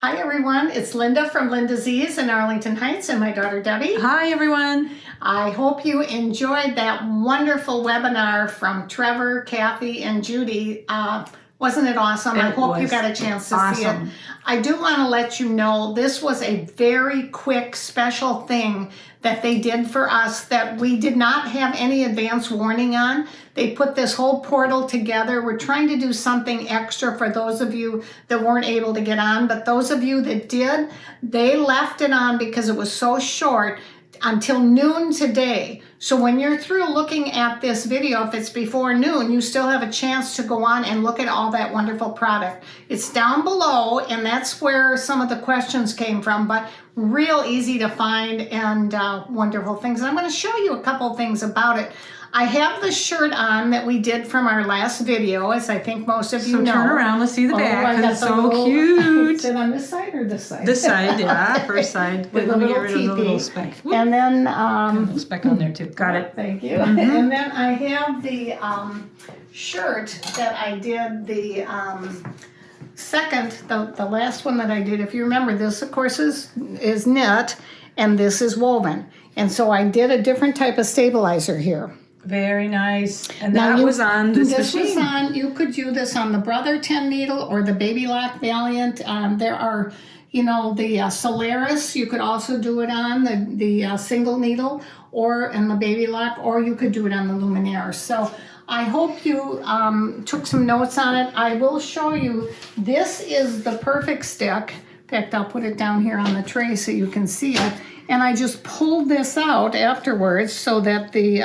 Hi everyone, it's Linda from LindaZ in Arlington Heights and my daughter Debbie. Hi everyone. I hope you enjoyed that wonderful webinar from Trevor, Kathy, and Judy. Wasn't it awesome? I hope you got a chance to see it. I do want to let you know this was a very quick special thing that they did for us that we did not have any advance warning on. They put this whole portal together. We're trying to do something extra for those of you that weren't able to get on, but those of you that did, they left it on because it was so short until noon today. So when you're through looking at this video, if it's before noon, you still have a chance to go on and look at all that wonderful product. It's down below, and that's where some of the questions came from, but real easy to find and wonderful things. I'm going to show you a couple things about it. I have the shirt on that we did from our last video, as I think most of you know. So turn around, let's see the back, because it's so cute. Is it on this side or this side? This side, yeah, first side. Wait, let me get rid of the little speck. Whoop. And then... a little speck on there too. Got it. Thank you. And then I have the shirt that I did, the second, the last one that I did. If you remember, this, of course, is knit, and this is woven. And so I did a different type of stabilizer here. Very nice. And that was on this machine. This was on, you could do this on the Brother 10 needle or the Baby Lock Valiant. There are, you know, the Solaris, you could also do it on the single needle or in the Baby Lock, or you could do it on the Luminaire. So I hope you took some notes on it. I will show you, this is the perfect stick. In fact, I'll put it down here on the tray so you can see it. And I just pulled this out afterwards so that the,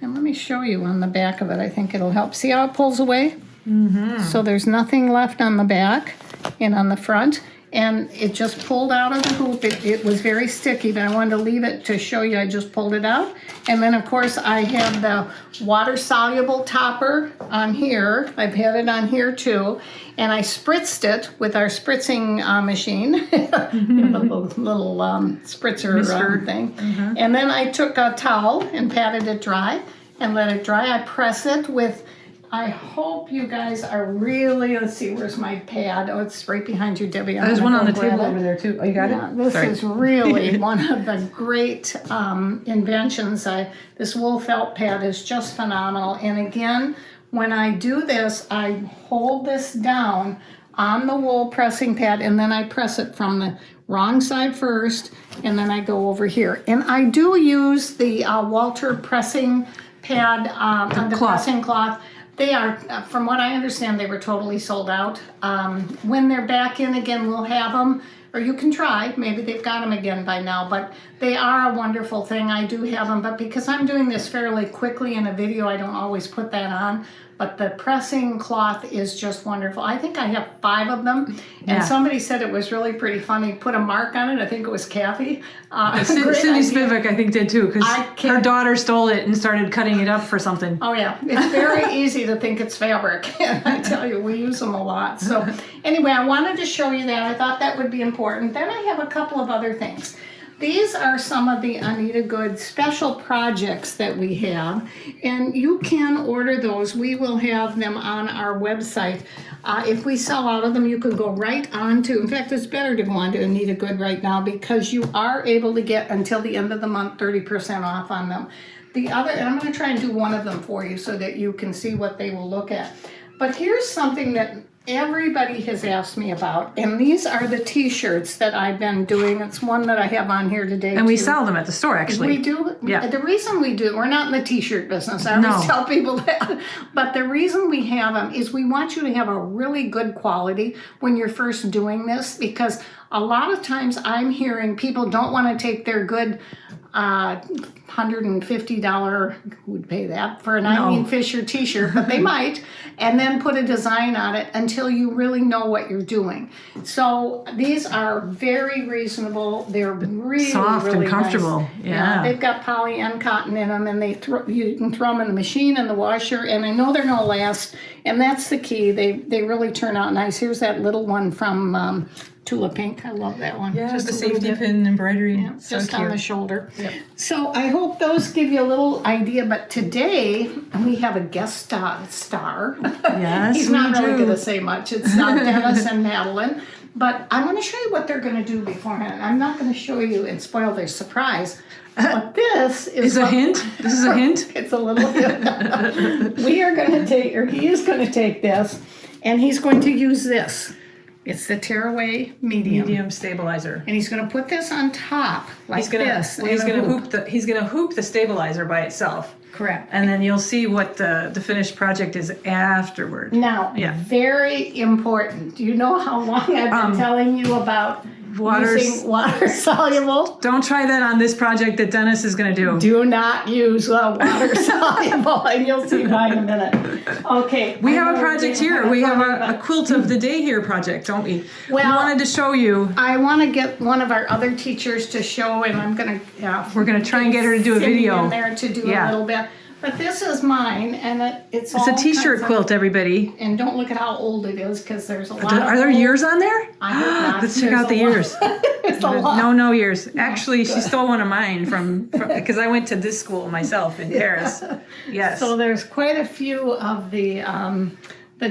and let me show you on the back of it. I think it'll help. See how it pulls away? Mm-hmm. So there's nothing left on the back and on the front. And it just pulled out of the hoop. It was very sticky, but I wanted to leave it to show you I just pulled it out. And then, of course, I have the Water Soluble Topper on here. I've had it on here, too. And I spritzed it with our spritzing machine, the little spritzer thing. Mm-hmm. And then I took a towel and patted it dry and let it dry. I press it with... I hope you guys are really, let's see, where's my pad? Oh, it's right behind you, Debbie. There's one on the table over there, too. Oh, you got it? This is really one of the great inventions. This wool felt pad is just phenomenal. And again, when I do this, I hold this down on the wool pressing pad, and then I press it from the wrong side first, and then I go over here. And I do use the Walther pressing pad, the pressing cloth. They are, from what I understand, they were totally sold out. When they're back in again, we'll have them, or you can try. Maybe they've got them again by now, but they are a wonderful thing. I do have them, but because I'm doing this fairly quickly in a video, I don't always put that on. But the pressing cloth is just wonderful. I think I have 5 of them. And somebody said it was really pretty funny. Put a mark on it. I think it was Kathy. Cindy Spivak, I think, did too, because her daughter stole it and started cutting it up for something. Oh, yeah. It's very easy to think it's fabric. And I tell you, we use them a lot. So anyway, I wanted to show you that. I thought that would be important. Then I have a couple of other things. These are some of the Anita Good special projects that we have, and you can order those. We will have them on our website. If we sell out of them, you could go right on to, in fact, it's better to go on to Anita Good right now because you are able to get until the end of the month 30% off on them. The other, and I'm going to try and do one of them for you so that you can see what they will look at. But here's something that everybody has asked me about, and these are the t-shirts that I've been doing. It's one that I have on here today. And we sell them at the store, actually. We do? Yeah. The reason we do, we're not in the t-shirt business. I always tell people that. But the reason we have them is we want you to have a really good quality when you're first doing this, because a lot of times I'm hearing people don't want to take their good $150, who would pay that for an Eileen Fisher t-shirt, but they might, and then put a design on it until you really know what you're doing. So these are very reasonable. They're really soft really and comfortable. Nice. Yeah. They've got poly and cotton in them, and you can throw them in the machine and the washer, and I know they're gonna last, and that's the key. They really turn out nice. Here's that little one from Tula Pink. I love that one. Yeah, just the safety pin embroidery. Yeah, so just cute. On the shoulder. Yep. So I hope those give you a little idea. But today we have a guest star. Yes, He's not really going to say much. It's Dennis and Madeline. But I want to show you what they're going to do beforehand. I'm not going to show you and spoil their surprise. But this is a hint. This is a hint. It's a little hint. We are going to take, or he is going to take this, and he's going to use this. It's the Tearaway medium stabilizer, and he's going to put this on top like this. He's going to hoop the stabilizer by itself. Correct. And then you'll see what the finished project is afterward. Now, very important. Do you know how long I've been telling you about using water soluble? Don't try that on this project that Dennis is going to do. Do not use water soluble, and you'll see why in a minute. Okay. We have a project here. We have a quilt of the day here project, don't we? Well, we wanted to show you. I want to get one of our other teachers to show, and I'm going to. We're going to try and get her to do a video in there to do a little bit. But this is mine, and it's a t-shirt quilt, everybody. And don't look at how old it is, because there's a lot. Are there years on there? I hope not. Let's check out the years. There's a lot. No years. Actually, she stole one of mine from because I went to this school myself in Paris. Yes. So there's quite a few of the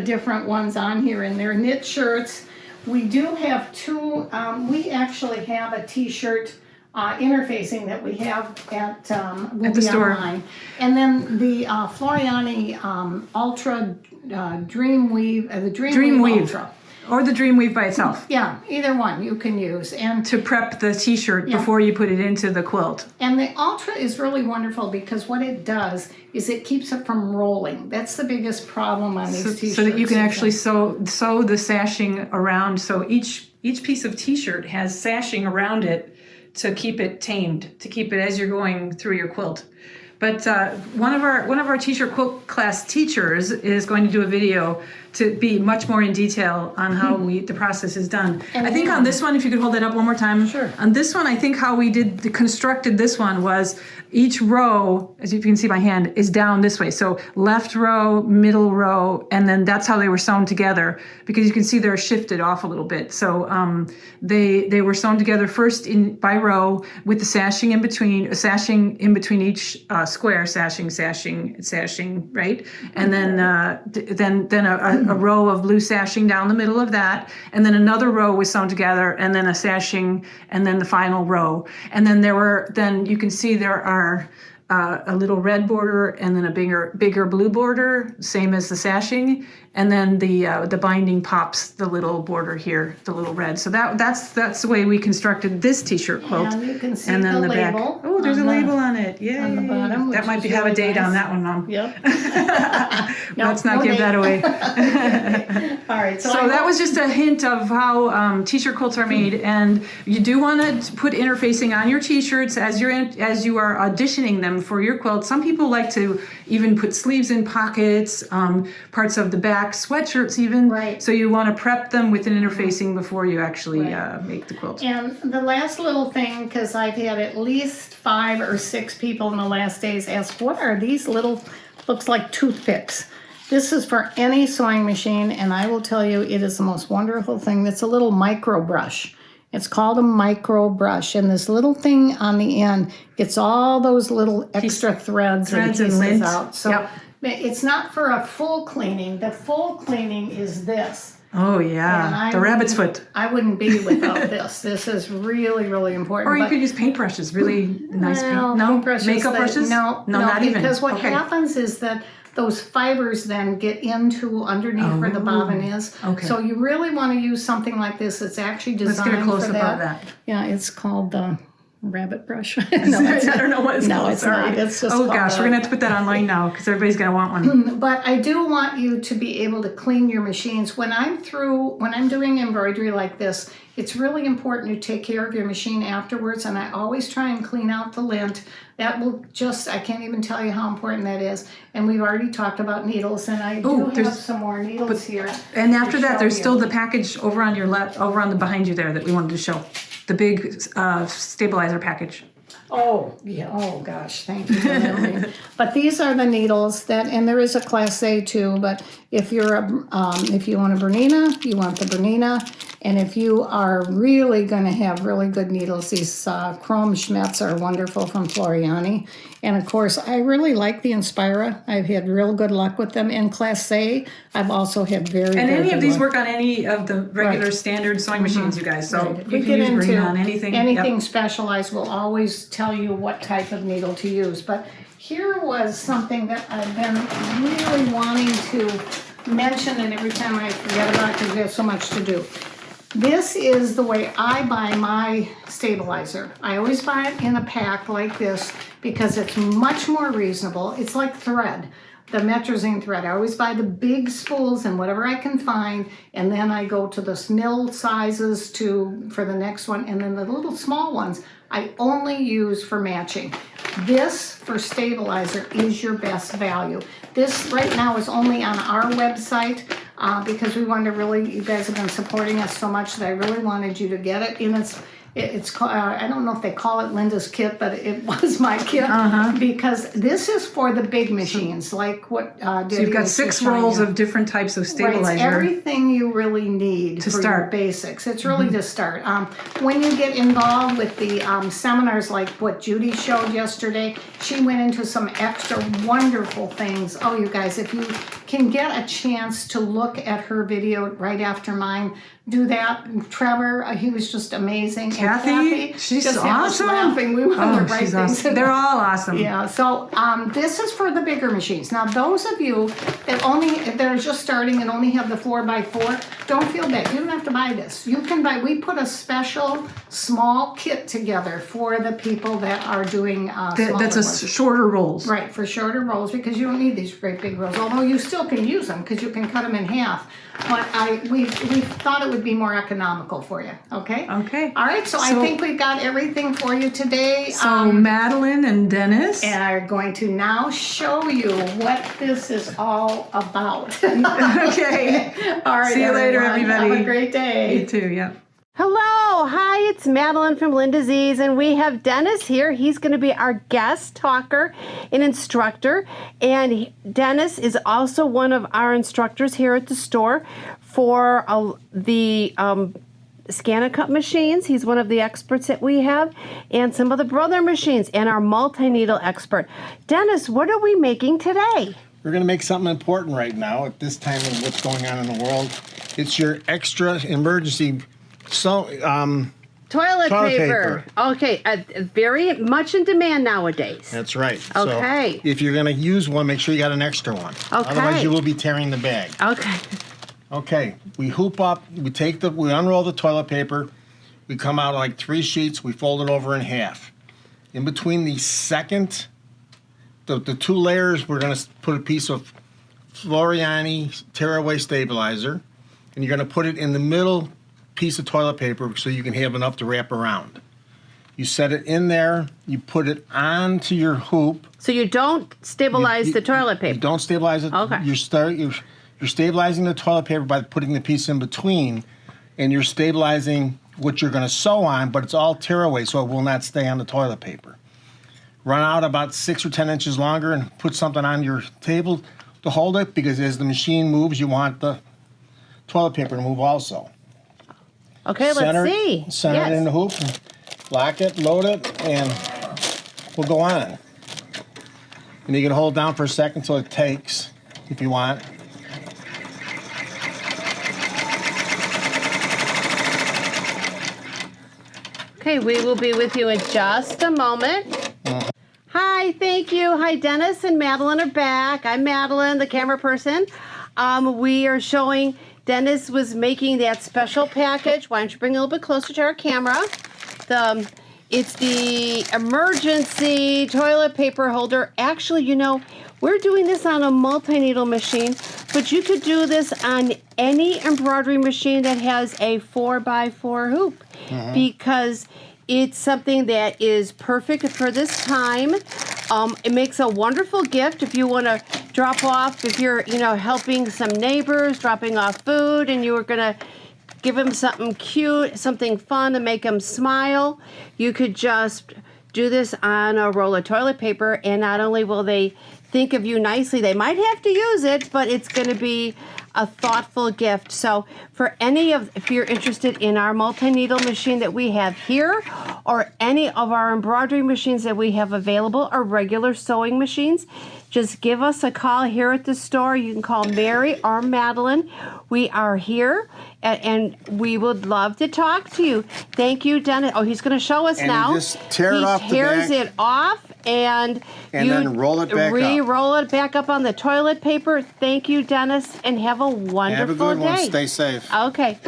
different ones on here, and they're knit shirts. We do have two. We actually have a t-shirt interfacing that we have at the store. Online. And then the Floriani Ultra Dream Weave, the Dream Weave Ultra. Or the Dream Weave by itself. Yeah, either one you can use. And to prep the t-shirt before you put it into the quilt. And the Ultra is really wonderful because what it does is it keeps it from rolling. That's the biggest problem on these t-shirts. So that you can actually sew the sashing around. So each piece of t-shirt has sashing around it to keep it tamed, to keep it as you're going through your quilt. But one of our t-shirt quilt class teachers is going to do a video to be much more in detail on how the process is done. And I think on this one, if you could hold that up one more time. Sure. On this one, I think how we constructed this one was each row, as you can see my hand, is down this way. So left row, middle row, and then that's how they were sewn together, because you can see they're shifted off a little bit. So they were sewn together first by row with the sashing in between each square, sashing, right? And then a row of blue sashing down the middle of that, and then another row was sewn together, and then a sashing, and then the final row. And then you can see there are a little red border, and then a bigger blue border, same as the sashing, and then the binding pops the little border here, the little red. So that's the way we constructed this t-shirt quilt. And you can see and then the label. Back. Oh, there's a label on it. Yay. On the bottom. That might have a date on that one, Mom. Yep. Let's not give that away. All right. So that was just a hint of how t-shirt quilts are made, and you do want to put interfacing on your t-shirts as you are auditioning them for your quilt. Some people like to even put sleeves in pockets, parts of the back, sweatshirts even. Right. So you want to prep them with an interfacing before you actually make the quilt. And the last little thing, because I've had at least 5 or 6 people in the last days ask, what are these little, looks like toothpicks? This is for any sewing machine, and I will tell you, it is the most wonderful thing. It's a little micro brush. It's called a micro brush, and this little thing on the end gets all those little extra threads and pieces out. So it's not for a full cleaning. The full cleaning is this. Oh yeah, the rabbit's foot. I wouldn't be without this. This is really, really important. Or you could use paintbrushes, really nice paintbrushes. Makeup brushes? No, not even. Because what happens is that those fibers then get into underneath where the bobbin is. Okay. So you really want to use something like this. It's actually designed Let's get a close for up that. of that. Yeah, it's called the rabbit brush. I don't know what it's called. No, it's not. It's just we're gonna have to put that online now because everybody's gonna want one. But I do want you to be able to clean your machines. When I'm doing embroidery like this, it's really important to take care of your machine afterwards, and I always try and clean out the lint. That will I can't even tell you how important that is. And we've already talked about needles, and I do have some more needles here. And after that, there's still the package over on your left, over on the behind you there that we wanted to show. The big stabilizer package. Oh, yeah. Oh, gosh. Thank you for remembering. But these are the needles and there is a Class A too, but if you want a Bernina, you want the Bernina. And if you are really going to have really good needles, these chrome Schmetz are wonderful from Floriani. And of course, I really like the Inspira. I've had real good luck with them. In Class A, I've also had very And any good of these luck. work on any of the regular Right. standard sewing machines, you guys. So Right. If you we can get use green into on anything. anything Yep. specialized, we'll always tell you what type of needle to use. But here was something that I've been really wanting to mention, and every time I forget about it because we have so much to do. This is the way I buy my stabilizer. I always buy it in a pack like this because it's much more reasonable. It's like thread, the Metrozine thread. I always buy the big spools and whatever I can find, and then I go to the mill sizes for the next one, and then the little small ones I only use for matching. This for stabilizer is your best value. This right now is only on our website because we wanted to really, you guys have been supporting us so much that I really wanted you to get it. And it's called, I don't know if they call it Linda's kit, but it was my kit because this is for the big machines, like what So you've got 6 rolls of different types of stabilizer. Right, it's everything you really need to for start. your basics. It's really to start. When you get involved with the seminars like what Judy showed yesterday, she went into some extra wonderful things. Oh, you guys, if you can get a chance to look at her video right after mine, do that. Trevor, he was just amazing. Kathy, and she's just had us awesome. laughing. We wanted to write she's things. awesome. They're all awesome. Yeah, so this is for the bigger machines. Now, those of you that are just starting and only have the 4x4, don't feel bad. You don't have to buy this. You can buy, we put a special small kit together for the people that are doing That's ones. shorter rolls. Right, for shorter rolls, because you don't need these great big rolls, although you still can use them because you can cut them in half. But we thought it would be more economical for you, okay? Okay. All right, so I think we've got everything for you today. So Madeline and Dennis are going to now show you what this is all about. Okay. All right, See you later, everyone. everybody. Have a great day. You too, yeah. Hello, hi, it's Madeline from LindaZ, and we have Dennis here. He's going to be our guest talker and instructor, and Dennis is also one of our instructors here at the store for the scan and cut machines. He's one of the experts that we have, and some of the brother machines, and our multi-needle expert. Dennis, what are we making today? We're going to make something important right now at this time of what's going on in the world. It's your extra emergency Toilet paper. Okay, very much in demand nowadays. That's right. Okay. So if you're going to use one, make sure you got an extra one. Okay. Otherwise, you will be tearing the bag. Okay. Okay. We hoop up. We unroll the toilet paper. We come out like 3 sheets. We fold it over in half. In between the the 2 layers, we're going to put a piece of Floriani Tearaway stabilizer, and you're going to put it in the middle piece of toilet paper so you can have enough to wrap around. You set it in there, you put it onto your hoop. So you don't stabilize the toilet paper? You don't stabilize it. Okay. You're stabilizing the toilet paper by putting the piece in between, and you're stabilizing what you're going to sew on, but it's all tearaway, so it will not stay on the toilet paper. Run out about 6 or 10 inches longer and put something on your table to hold it, because as the machine moves, you want the toilet paper to move also. Okay, let's see. Center it in the hoop, lock it, load it, and we'll go on. And you can hold down for a second until it takes, if you want. Okay, we will be with you in just a moment. Hi, thank you. Hi, Dennis and Madeline are back. I'm Madeline, the camera person. We are showing Dennis was making that special package. Why don't you bring it a little bit closer to our camera? It's the emergency toilet paper holder. Actually, you know, we're doing this on a multi-needle machine, but you could do this on any embroidery machine that has a 4x4 hoop, because it's something that is perfect for this time. It makes a wonderful gift if you want to drop off, if you're, helping some neighbors, dropping off food, and you were going to give them something cute, something fun to make them smile. You could just do this on a roll of toilet paper, and not only will they think of you nicely, they might have to use it, but it's going to be a thoughtful gift. So if you're interested in our multi-needle machine that we have here, or any of our embroidery machines that we have available, or regular sewing machines, just give us a call here at the store. You can call Mary or Madeline. We are here, and we would love to talk to you. Thank you, Dennis. Oh, he's going to show us And now. you just tear it off the He tears back. it off, and you then roll it back up. re-roll it back up on the toilet paper. Thank you, Dennis, and have a wonderful Have a good day. one. Stay safe. Okay.